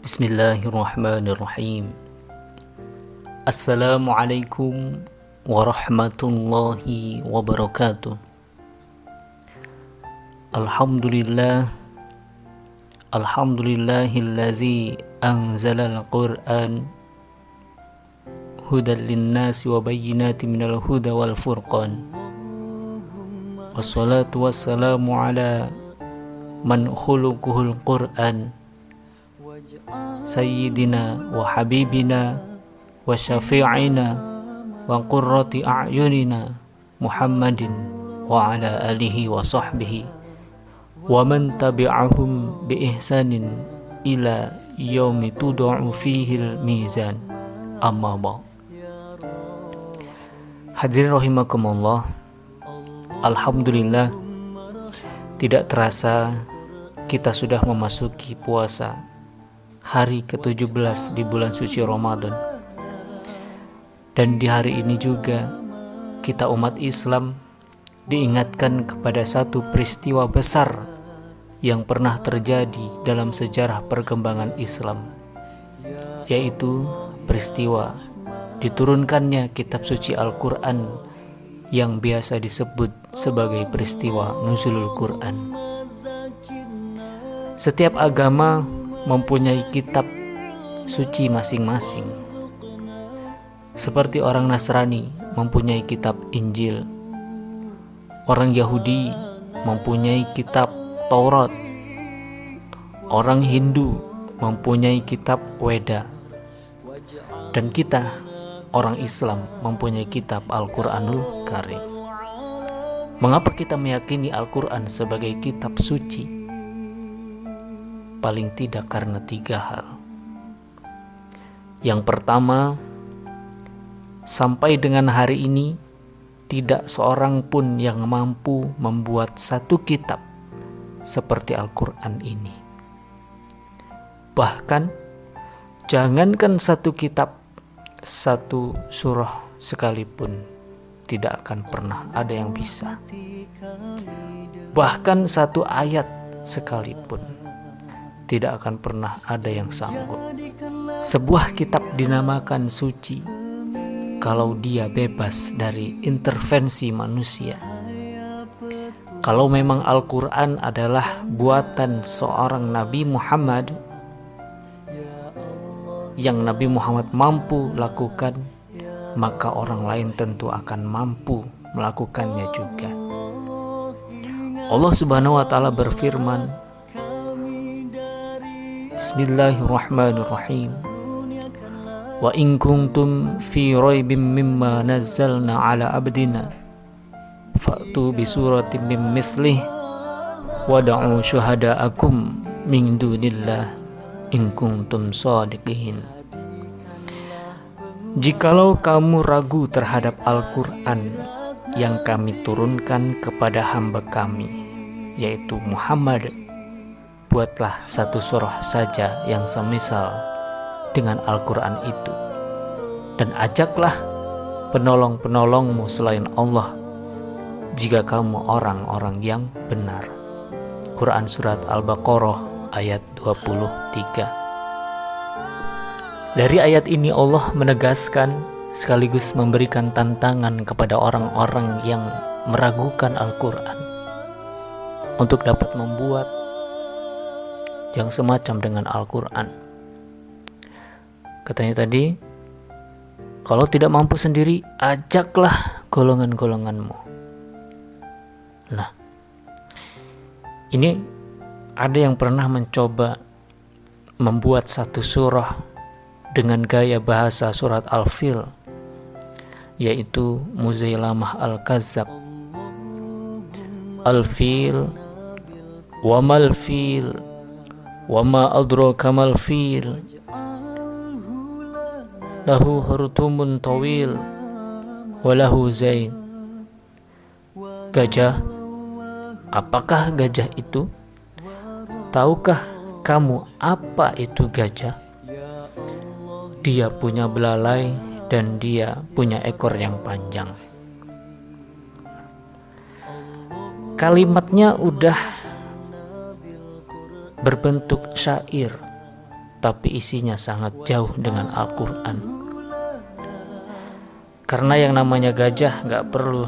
Bismillahirrahmanirrahim. Assalamualaikum warahmatullahi wabarakatuh. Alhamdulillahillazi anzalal Qur'an hudan linnasi wa bayyinatin minal huda wal furqan. Wassalatu wassalamu ala man khuluquhul Qur'an, Sayyidina wa habibina wa syafi'ina wa qurrati a'yunina Muhammadin wa ala alihi wa sahbihi wa man tabi'ahum bi ihsanin ila yaumi tud'u fihil mizan, amma ba'. Hadirin rahimakumullah, alhamdulillah, tidak terasa kita sudah memasuki puasa hari ke-17 di bulan suci Ramadan. Dan di hari ini juga kita umat Islam diingatkan kepada satu peristiwa besar yang pernah terjadi dalam sejarah perkembangan Islam, yaitu peristiwa diturunkannya kitab suci Al-Quran yang biasa disebut sebagai peristiwa Nuzulul Quran. Setiap agama mempunyai kitab suci masing-masing. Seperti orang Nasrani mempunyai kitab Injil, orang Yahudi mempunyai kitab Taurat, orang Hindu mempunyai kitab Weda, dan kita, orang Islam, mempunyai kitab Al-Quranul Karim. Mengapa kita meyakini Al-Quran sebagai kitab suci? Paling tidak karena 3 hal. Yang pertama, sampai dengan hari ini tidak seorang pun yang mampu membuat satu kitab seperti Al-Quran ini. Bahkan jangankan satu kitab, satu surah sekalipun tidak akan pernah ada yang bisa. Bahkan satu ayat sekalipun tidak akan pernah ada yang sanggup. Sebuah kitab dinamakan suci kalau dia bebas dari intervensi manusia. Kalau memang Al-Quran adalah buatan seorang Nabi Muhammad yang Nabi Muhammad mampu lakukan, maka orang lain tentu akan mampu melakukannya juga. Allah Subhanahu wa ta'ala berfirman, Bismillahirrahmanirrahim. Wa in kuntum fi raibim mimma nazzalna ala abdina fa'tu bi suratin min mislih wad'u syuhada'akum min dunillah in kuntum shadiqin. Jikalau kamu ragu terhadap Al-Quran yang kami turunkan kepada hamba kami, yaitu Muhammad, buatlah satu surah saja yang semisal dengan Al-Quran itu, dan ajaklah penolong-penolongmu selain Allah jika kamu orang-orang yang benar. Quran Surat Al-Baqarah ayat 23. Dari ayat ini Allah menegaskan sekaligus memberikan tantangan kepada orang-orang yang meragukan Al-Quran untuk dapat membuat yang semacam dengan Al-Quran. Katanya tadi, kalau tidak mampu sendiri, ajaklah golongan-golonganmu. Nah, ini ada yang pernah mencoba membuat satu surah dengan gaya bahasa surat Al-Fil, yaitu Muzailamah Al-Kazzab. Al-Fil, wa mal fil, wa ma adraka mal fil, lahu hurtumun tawil, wa lahu zain. Gajah, apakah gajah itu? Tahukah kamu apa itu gajah? Dia punya belalai dan dia punya ekor yang panjang. Kalimatnya udah berbentuk syair, tapi isinya sangat jauh dengan Al-Quran. Karena yang namanya gajah gak perlu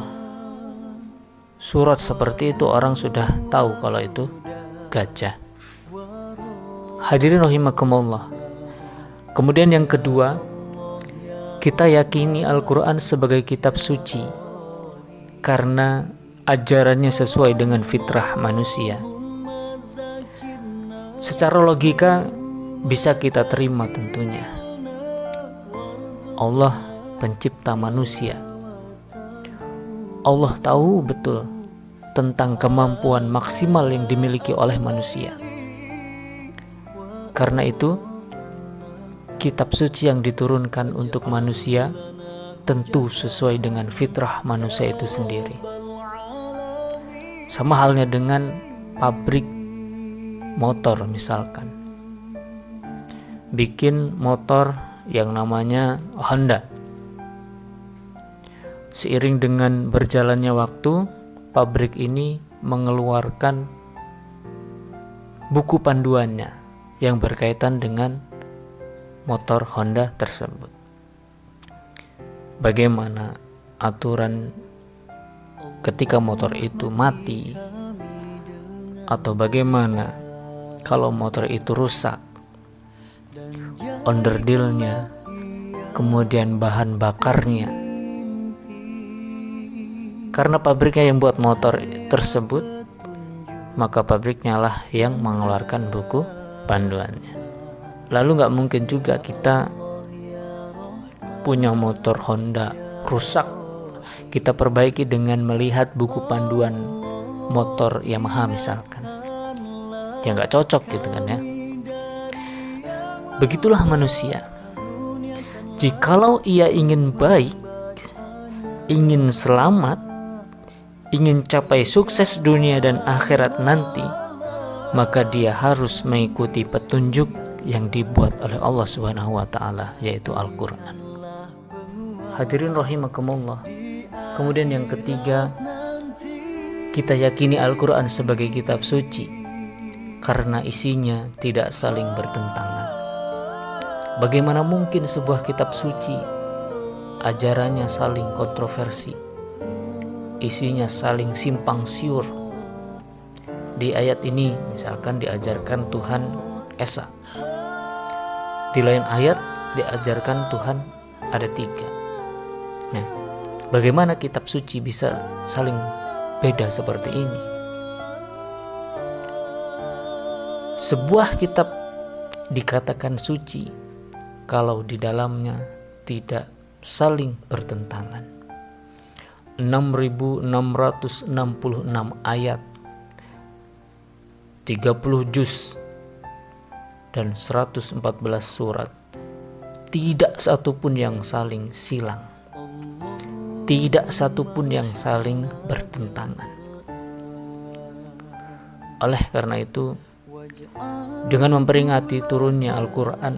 surat seperti itu, orang sudah tahu kalau itu gajah. Hadirin rahimakumullah. Kemudian yang kedua, kita yakini Al-Quran sebagai kitab suci karena ajarannya sesuai dengan fitrah manusia. Secara logika bisa kita terima tentunya. Allah pencipta manusia. Allah tahu betul tentang kemampuan maksimal yang dimiliki oleh manusia. Karena itu, kitab suci yang diturunkan untuk manusia tentu sesuai dengan fitrah manusia itu sendiri. Sama halnya dengan pabrik motor misalkan. Bikin motor yang namanya Honda. Seiring dengan berjalannya waktu, pabrik ini mengeluarkan buku panduannya yang berkaitan dengan motor Honda tersebut. Bagaimana aturan ketika motor itu mati, atau bagaimana kalau motor itu rusak, onderdilnya, kemudian bahan bakarnya. Karena pabriknya yang buat motor tersebut, maka pabriknya lah yang mengeluarkan buku panduannya. Lalu gak mungkin juga kita punya motor Honda rusak, kita perbaiki dengan melihat buku panduan motor Yamaha misalkan. Ya gak cocok gitu kan ya. Begitulah manusia. Jikalau ia ingin baik, ingin selamat, ingin capai sukses dunia dan akhirat nanti, maka dia harus mengikuti petunjuk yang dibuat oleh Allah Subhanahu wa taala, yaitu Al-Qur'an. Hadirin rahimakumullah. Kemudian yang ketiga, kita yakini Al-Qur'an sebagai kitab suci karena isinya tidak saling bertentangan. Bagaimana mungkin sebuah kitab suci ajarannya saling kontroversi, isinya saling simpang siur? Di ayat ini misalkan diajarkan Tuhan Esa, di lain ayat diajarkan Tuhan ada 3. Nah, bagaimana kitab suci bisa saling beda seperti ini? Sebuah kitab dikatakan suci kalau di dalamnya tidak saling bertentangan. 6.666 ayat, 30 juz dan 114 surat, tidak satupun yang saling silang, tidak satupun yang saling bertentangan. Oleh karena itu, dengan memperingati turunnya Al-Quran,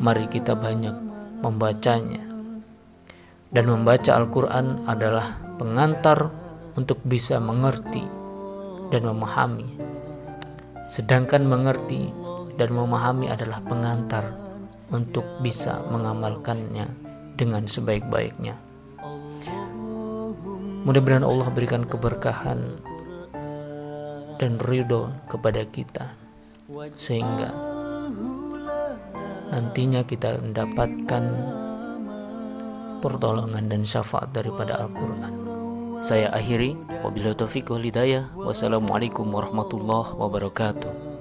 mari kita banyak membacanya. Dan membaca Al-Quran adalah pengantar untuk bisa mengerti dan memahami. Sedangkan mengerti dan memahami adalah pengantar untuk bisa mengamalkannya dengan sebaik-baiknya. Mudah-mudahan Allah berikan keberkahan dan ridho kepada kita, sehingga nantinya kita mendapatkan pertolongan dan syafaat daripada Al-Quran. Saya akhiri, wabillahi taufiq wal hidayah. Wassalamualaikum warahmatullahi wabarakatuh.